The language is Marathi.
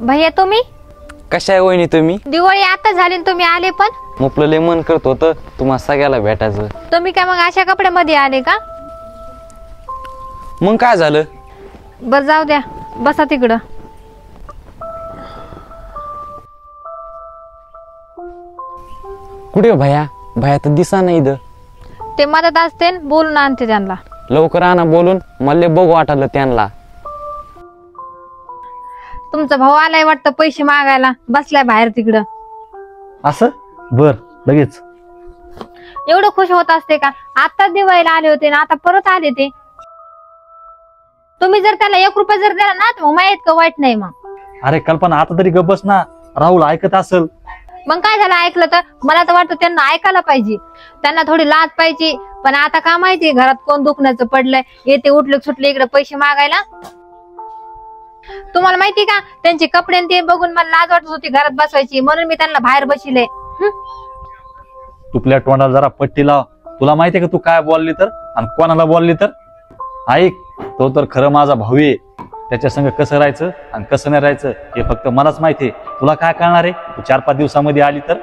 भैया तुम्ही कशा आहे वहिनी तुम्ही? दिवाळी आता झाली आणि तुम्ही आले पण? मुपलं लय मन करत होतं तुम्हाला सगळ्याला भेटायचं. तुम्ही काय मग अशा कपड्यामध्ये आले का? मग काय झालं? बर जाऊ द्या, बसा तिकडं. कुठे भया? भया तर दिसा नाही इथं. ते मदत असते बोलून आणते त्यांना. लवकर आणा बोलून, मला लय बघू वाटलं त्यांना. तुमचा भाऊ आलाय वाटतं पैसे मागायला, बसलाय बाहेर तिकडं. असं बर लगेच. एवढं खुश होत असते का? आता दिवाळीला आले होते ना, आता परत आले ते. तुम्ही जर त्याला 1 रुपया जर दिला ना तर मग माहित का वाईट नाही. मग अरे कल्पना आता तरी गप बस ना, राहुल ऐकत असल. मग काय झालं ऐकलं तर? मला तर वाटतं त्यांना ऐकायला पाहिजे, त्यांना थोडी लाज पाहिजे. पण आता का माहिती घरात कोण दुखण्याचं पडलंय, येते उठले सुटले इकडे पैसे मागायला. तुम्हाला माहिती का त्यांचे कपडे ते बघून मला लाज वाटत होती घरात बसवायची, म्हणून मी त्यांना बाहेर बसले. तुपल्या तोंडाला जरा पट्टी लाव. तुला माहितीये का तू काय बोलली तर आणि कोणाला बोलली तर? ऐक, तो तर खरं माझा भाऊ आहे. त्याच्या संग कसं राहायचं आणि कसं नाही राहायचं हे फक्त मलाच माहितीये. तुला काय कळणार आहे? तू 4-5 दिवसामध्ये आली तर.